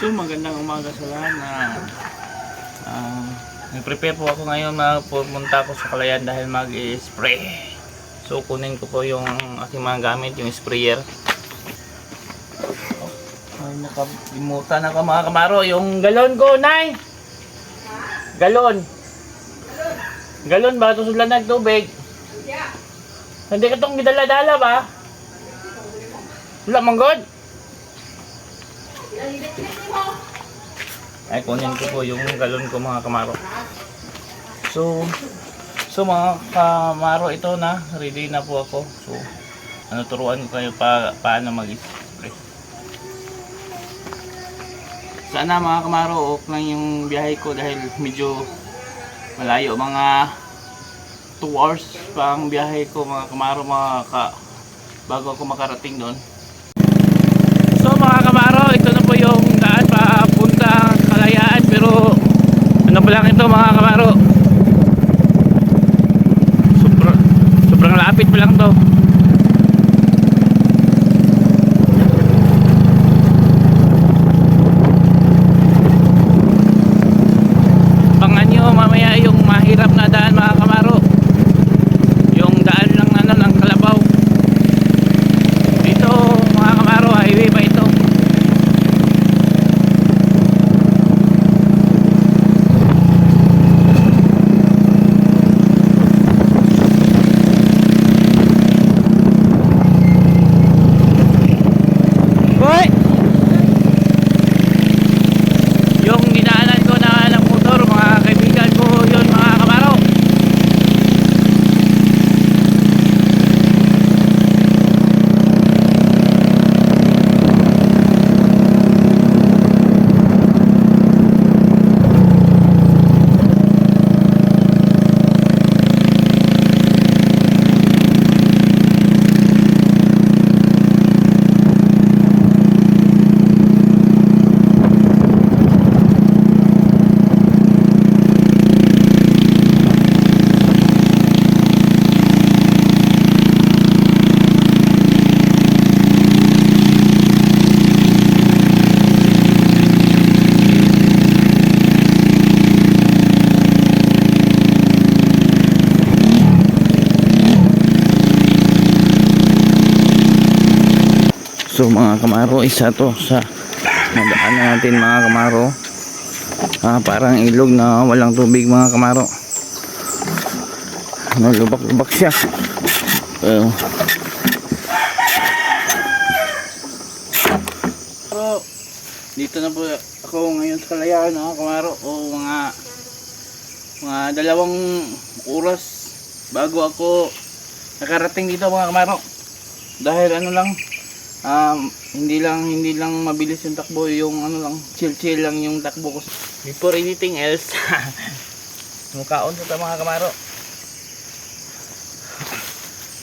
So magandang umaga sa lahat na nag-prepare po ako ngayon na pumunta ako sa Kalayaan dahil mag-spray. So kunin ko po yung aking mga gamit, yung sprayer. Ay, nakalimutan ako mga kamaro, yung galon ko, Nay! Galon! Galon ba? Ito sulan ng tubig. Hindi ka itong gidala-dala ba? Wala manggod. Ay, kunin ko po yung galon ko mga kamaro. So mga kamaro, ito na, ready na po ako. So turuan ko kayo paano mag-spray. Sana mga kamaro, ok lang yung biyahe ko dahil medyo malayo, mga 2 hours pa ang biyahe ko mga kamaro, bago ako makarating doon. So mga kamaro, ito na po yung daan papunta Kalayaan, pero ano pa lang ito mga kamaro, sobrang lapit pa lang to. Abangan nyo mamaya yung mahirap na daan mga kamaro, yung daan lang ng Kalabaw. Dito mga kamaro, highway pa ito. Yung dinaanan ko na ng motor, mga kaibigan ko yun mga kamaro. So mga kamaro, isa to sa nadaan natin mga kamaro. Parang ilog na walang tubig mga kamaro. Lubak-lubak siya. Pero dito na po ako ngayon sa Kalayaan mga kamaro. Mga 2 oras bago ako nakarating dito mga kamaro. Dahil hindi lang mabilis yung takbo, yung chill lang yung takbo ko before anything else. Mukaon sa mga kamaro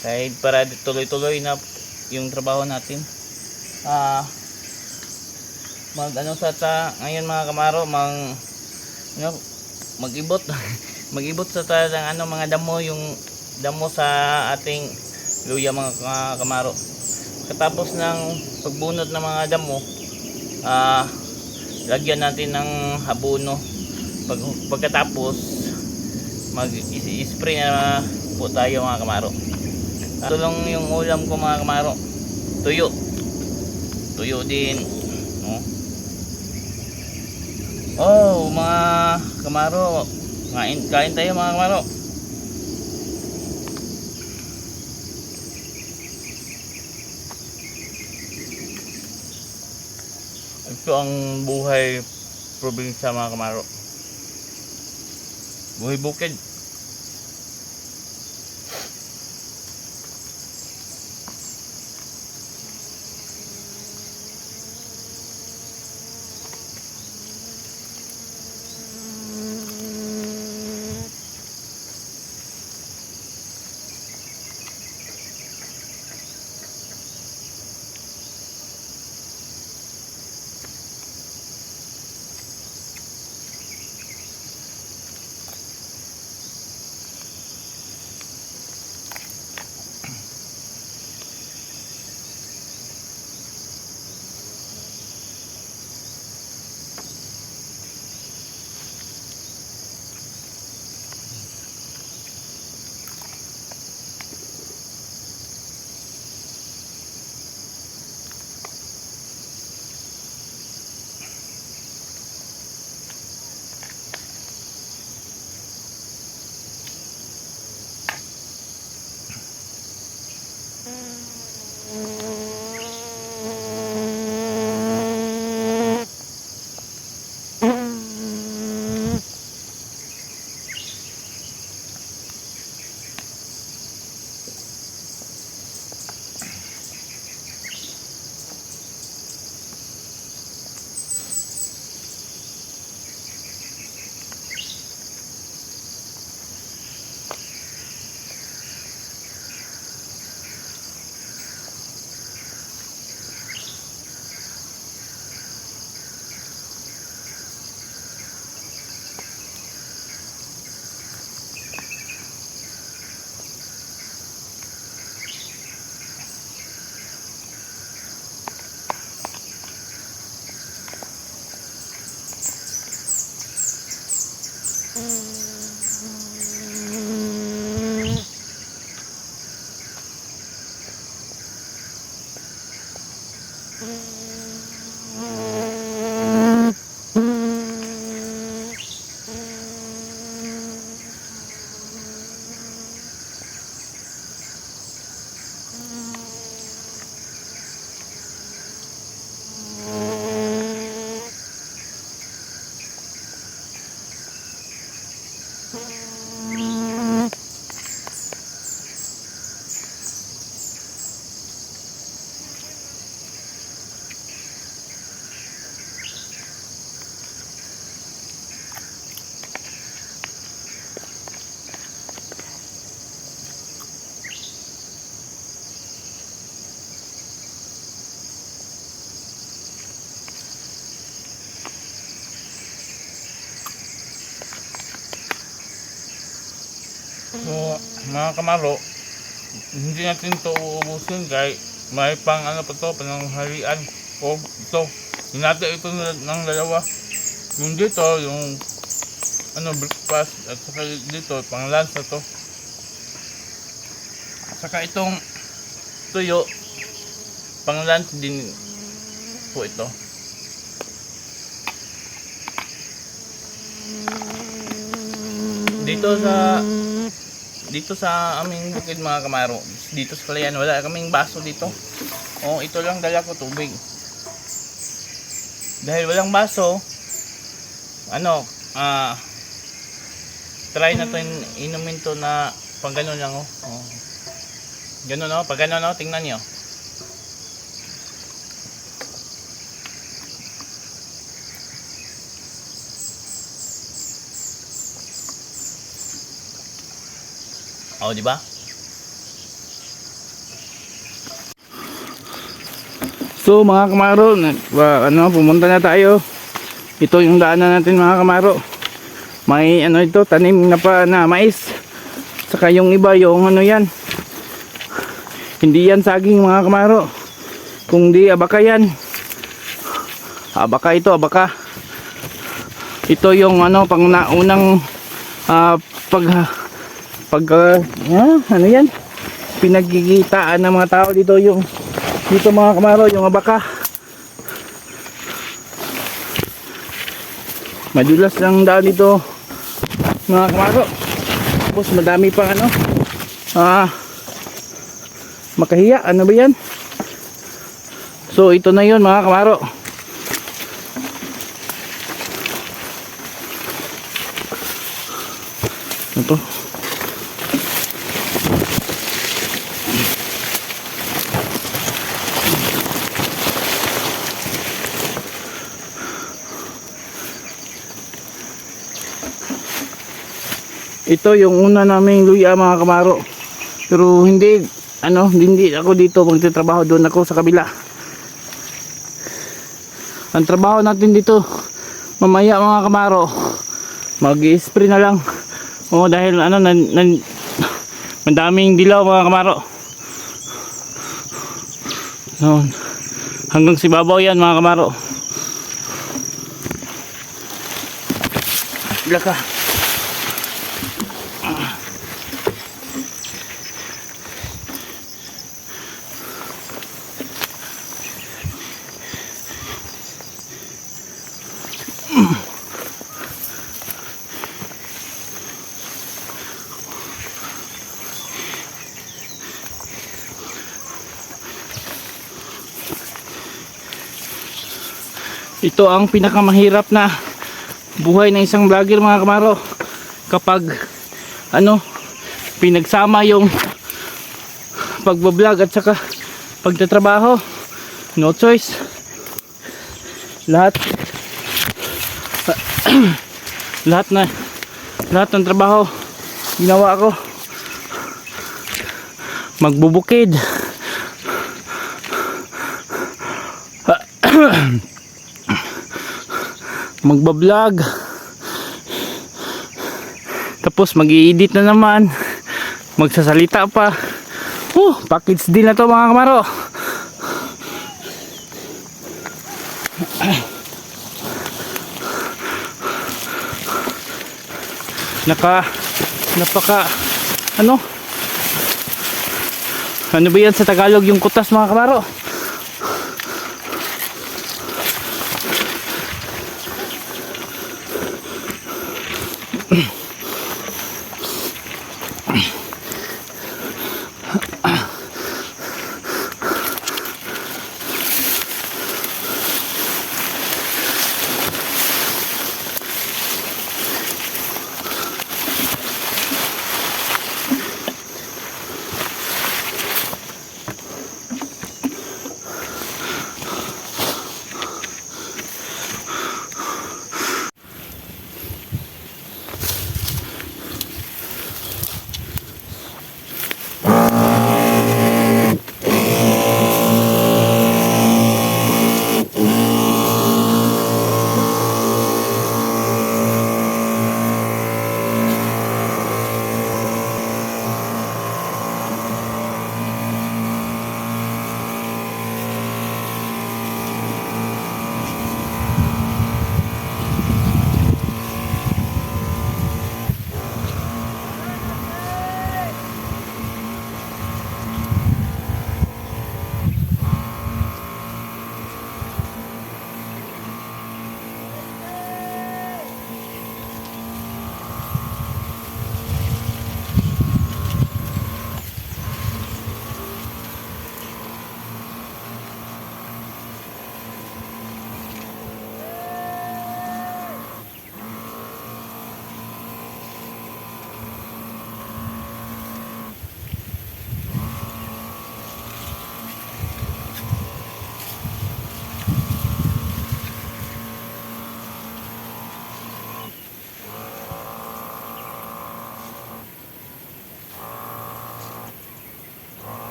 kahit para tuloy-tuloy na yung trabaho natin. Ngayon mga kamaro, mag-ibot mag-ibot sa ng mga damo, yung damo sa ating luya mga kamaro. Katapos ng pagbunot ng mga damo, lagyan natin ng abono. Pagkatapos mag-spray na po tayo mga kamaro. Ito lang yung ulam ko mga kamaro, tuyo din, no? Mga kamaro, kain tayo mga kamaro. Ito ang buhay probinsya mga kamaro, buhay bukid. So, mga kamaro, hindi natin to uubusin kaya may pang ano pa to, pananghalian. O ito, hinati ito ng dalawa. Yung dito, yung ano, breakfast at saka dito, pang lunch na to. At saka itong tuyo, pang lunch din po ito. Dito sa aming bukid mga kamaro, dito sa Palayan, wala kaming baso dito. Oh, ito lang dala ko, tubig. Dahil walang baso, ano, try na to inumin to na pag ganun lang oh. Oh. Ganun oh, pag ganun oh, tingnan niyo. Oh, di ba? So mga kamaro, pumunta na tayo. Ito yung daanan natin mga kamaro. May ano ito, tanim na pa na mais. Saka yung iba yung ano yan. Hindi yan saging mga kamaro. Kung di abaka yan. Abaka ito, abaka. Ito yung ano pang naunang ano yan? Pinagigitaan ng mga tao dito yung dito mga kamaro, yung abaka. Madulas lang daan dito mga kamaro. Tapos madami pang ano makahiya, ano ba yan? So ito na yun mga kamaro. Ito ito yung una naming luya mga kamaro, pero hindi ako dito magtatrabaho, doon ako sa kabila. Ang trabaho natin dito mamaya mga kamaro, mag-i-spray na lang. Dahil madaming dilaw mga kamaro. Hanggang si babaw yan mga kamaro. Laka. Ito ang pinakamahirap na buhay ng isang vlogger mga kamaro, kapag pinagsama yung pagbablog at saka pagtatrabaho. No choice, lahat ng trabaho ginawa ko. Magbubukid, magbablog, tapos mag-i-edit na naman, magsasalita pa. Package din na to mga kamaro. Napaka ano ba yan sa Tagalog yung kutas mga kamaro?